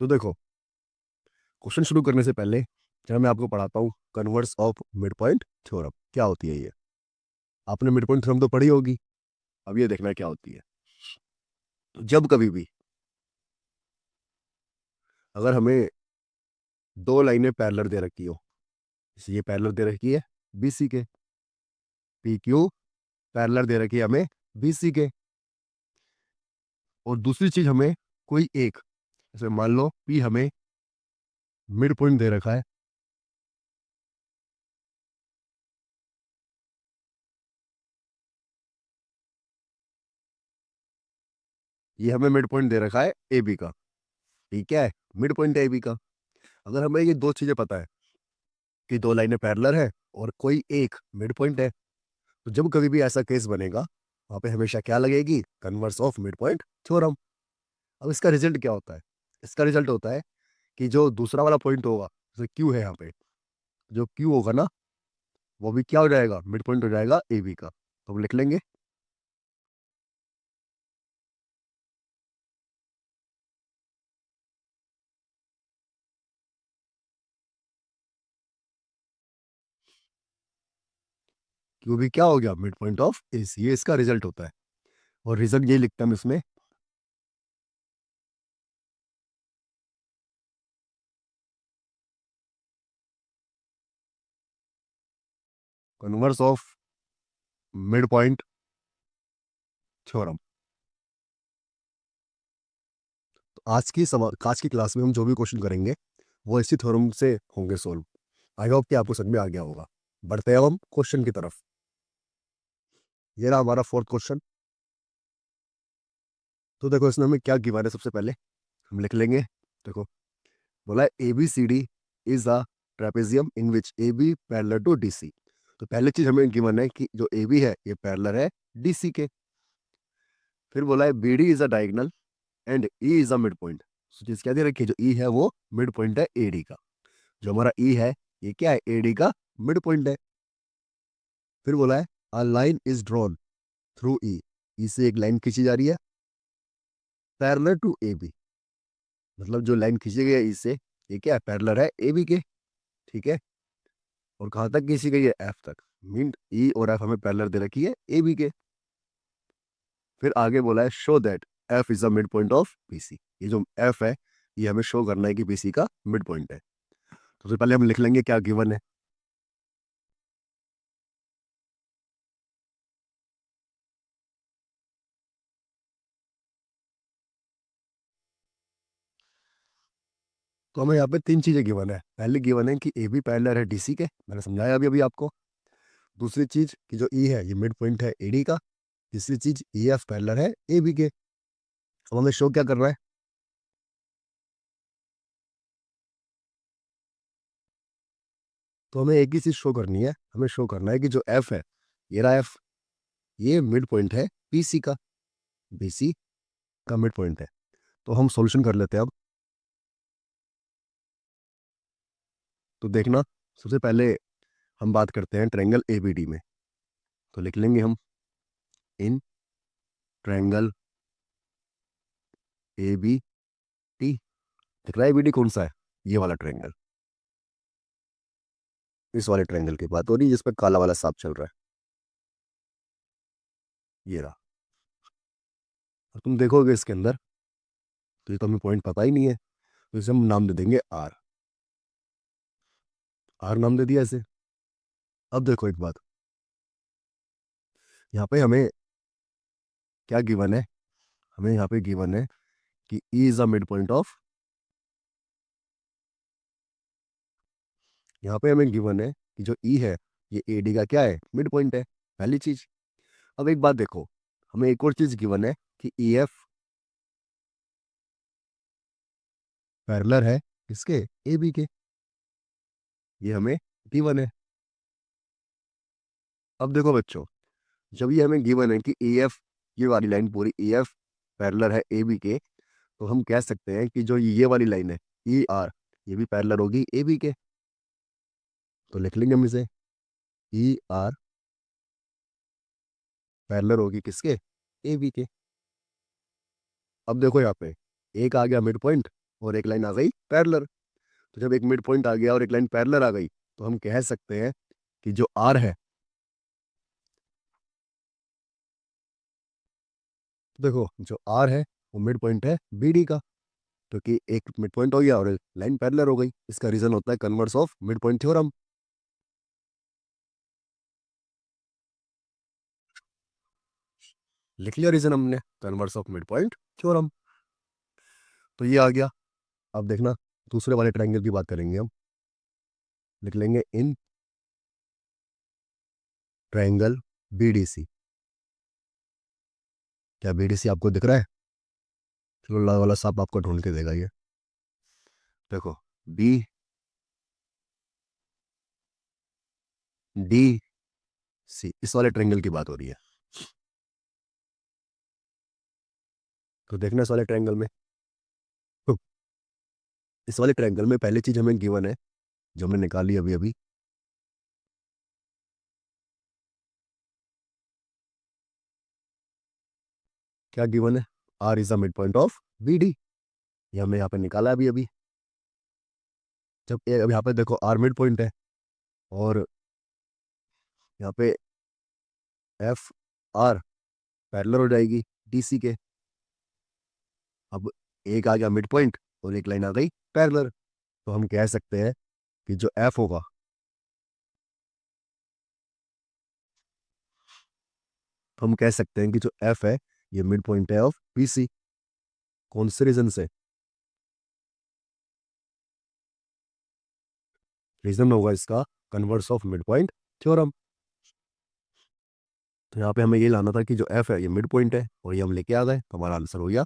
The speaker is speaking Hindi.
तो देखो, क्वेश्चन शुरू करने से पहले जरा मैं आपको पढ़ाता हूँ converse of mid point theorem क्या होती है ये। आपने मिड पॉइंट थ्योरम तो पढ़ी होगी। अब ये देखना है क्या होती है। तो जब कभी भी अगर हमें दो लाइनें पैरेलल दे रखी हो, जैसे ये पैरेलल दे रखी है बीसी के, पी क्यू पैरेलल दे रखी है हमें बीसी के, और दूसरी चीज हमें कोई एक, जैसे मान लो पी हमें मिड पॉइंट दे रखा है, ये हमें मिड पॉइंट दे रखा है ए बी का। ठीक है, मिड पॉइंट है ए बी का। अगर हमें ये दो चीजें पता है कि दो लाइनें पैरेलल है और कोई एक मिड पॉइंट है, तो जब कभी भी ऐसा केस बनेगा वहां पे हमेशा क्या लगेगी, converse of mid point theorem. अब इसका रिजल्ट क्या होता है? इसका रिजल्ट होता है कि जो दूसरा वाला पॉइंट होगा, जैसे क्यू है यहाँ पे, जो क्यू होगा ना, वो भी क्या हो जाएगा, मिड पॉइंट हो जाएगा ए बी का। तो हम लिख लेंगे क्यू भी क्या हो गया, मिड पॉइंट ऑफ ए सी। ये इसका रिजल्ट होता है, और रीजन ये लिखता हम इसमें, converse of mid point theorem. तो आज की क्लास में हम जो भी क्वेश्चन करेंगे वो इसी थ्योरम से होंगे सोल्व। आई होप कि आपको समझ में आ गया होगा। बढ़ते हैं अब हम क्वेश्चन की तरफ। ये रहा हमारा फोर्थ क्वेश्चन। तो देखो इसमें हमें क्या गिवन है, सबसे पहले हम लिख लेंगे। देखो, बोला है A B C D is a trapezium in which A B parallel to D C. तो पहली चीज हमें गिवन है कि जो ए बी है ये पैरेलल है डी सी के। फिर बोला है B D is a diagonal and E is a mid point. तो चीज क्या दे रखी है, जो ई है वो मिड पॉइंट है ए डी का। जो हमारा ई है ये क्या है, ए डी का मिड पॉइंट है। फिर बोला है a line is drawn through E से एक लाइन खींची जा रही है पैरेलल टू ए बी। मतलब जो लाइन खींची गई है ई से, ये क्या है, पैरेलल है ए बी के। ठीक है, और कहाँ तक खींची गई है, एफ तक। मीन ई और एफ हमें पैरेलल दे रखी है ए बी के। फिर आगे बोला है show that F is the mid point of PC. ये जो एफ है ये हमें शो करना है कि पीसी का मिड पॉइंट है। तो सबसे पहले हम लिख लेंगे क्या गिवन है। तो हमें यहाँ पे तीन चीजें गिवन है। पहली गिवन है कि ए बी पैरेलल है डीसी के, मैंने समझाया अभी अभी आपको। दूसरी चीज कि जो ई है ये मिड पॉइंट है एडी का। तीसरी चीज ई एफ पैरेलल है ए बी के। अब हमें शो क्या करना है, तो हमें एक ही चीज शो करनी है। हमें शो करना है कि जो एफ है, ये रहा एफ, ये मिड पॉइंट है पीसी का, बीसी का मिड पॉइंट है। तो हम सॉल्यूशन कर लेते हैं अब। तो देखना, सबसे पहले हम बात करते हैं ट्रायंगल एबीडी में। तो लिख लेंगे हम in triangle A B T. दिख रहा है एबीडी कौन सा है, ये वाला ट्रायंगल। इस वाले ट्रायंगल की बात हो रही है जिसपे काला वाला सांप चल रहा है, ये रहा। और तुम देखोगे इसके अंदर, तो ये तो हमें पॉइंट पता ही नहीं है, तो इसे हम नाम दे देंगे आर। आर नाम दे दिया इसे। अब देखो एक बात, यहाँ पे हमें क्या गिवन है, हमें यहाँ पे गिवन है कि ई is a mid point of, यहाँ पे हमें गिवन है कि जो ई है ये ए डी का क्या है, मिड पॉइंट है, पहली चीज। अब एक बात देखो, हमें एक और चीज गिवन है कि ई एफ पैरेलल है किसके, ए बी के। ये हमें गिवन है। अब देखो बच्चों, जब ये हमें गिवन है कि ए एफ, ये वाली लाइन पूरी ए एफ पैरेलल है ए बी के, तो हम कह सकते हैं कि जो ये वाली लाइन है ई आर, ये भी पैरेलल होगी ए बी के। तो लिख लेंगे हम इसे, ई आर पैरेलल होगी किसके, ए बी के। अब देखो यहाँ पे एक आ गया मिड पॉइंट, और एक लाइन आ गई पैरेलल। तो जब एक मिड पॉइंट आ गया और एक लाइन पैरेलल आ गई तो हम कह सकते हैं कि जो आर है, देखो जो आर है वो मिड पॉइंट है बी डी का, क्योंकि एक मिड पॉइंट हो गया और एक लाइन पैरेलल हो गई। इसका रीजन होता है converse of mid point theorem. लिख लिया रीजन हमने, converse of mid point theorem. तो ये आ गया। अब देखना दूसरे वाले ट्रायंगल की बात करेंगे हम। लिख लेंगे इन ट्रायंगल बीडीसी। क्या बीडीसी आपको दिख रहा है? चलो लाल वाला सांप आपको ढूंढ के देगा ये। देखो बी डी सी, इस वाले ट्रायंगल की बात हो रही है। तो देखना इस वाले ट्रायंगल में, तो इस वाले ट्रायंगल में पहली चीज हमें गिवन है जो हमने निकाली अभी अभी। क्या गिवन है? R is the mid point of B D. ये हमने यहाँ पे निकाला अभी अभी। जब अब यहाँ पे देखो आर मिड पॉइंट है और यहाँ पे एफ आर पैरेलल हो जाएगी डीसी के। अब एक आ गया मिड पॉइंट और एक लाइन आ गई पैरेलल। तो हम कह सकते हैं कि जो एफ होगा, हम कह सकते हैं कि जो एफ है ये मिड पॉइंट है ऑफ बीसी। कौन से रीजन से? रीजन होगा इसका converse of mid point theorem. तो यहाँ पे हमें ये लाना था कि जो एफ है ये मिड पॉइंट है और ये हम लेके आ गए, तो हमारा आंसर हो गया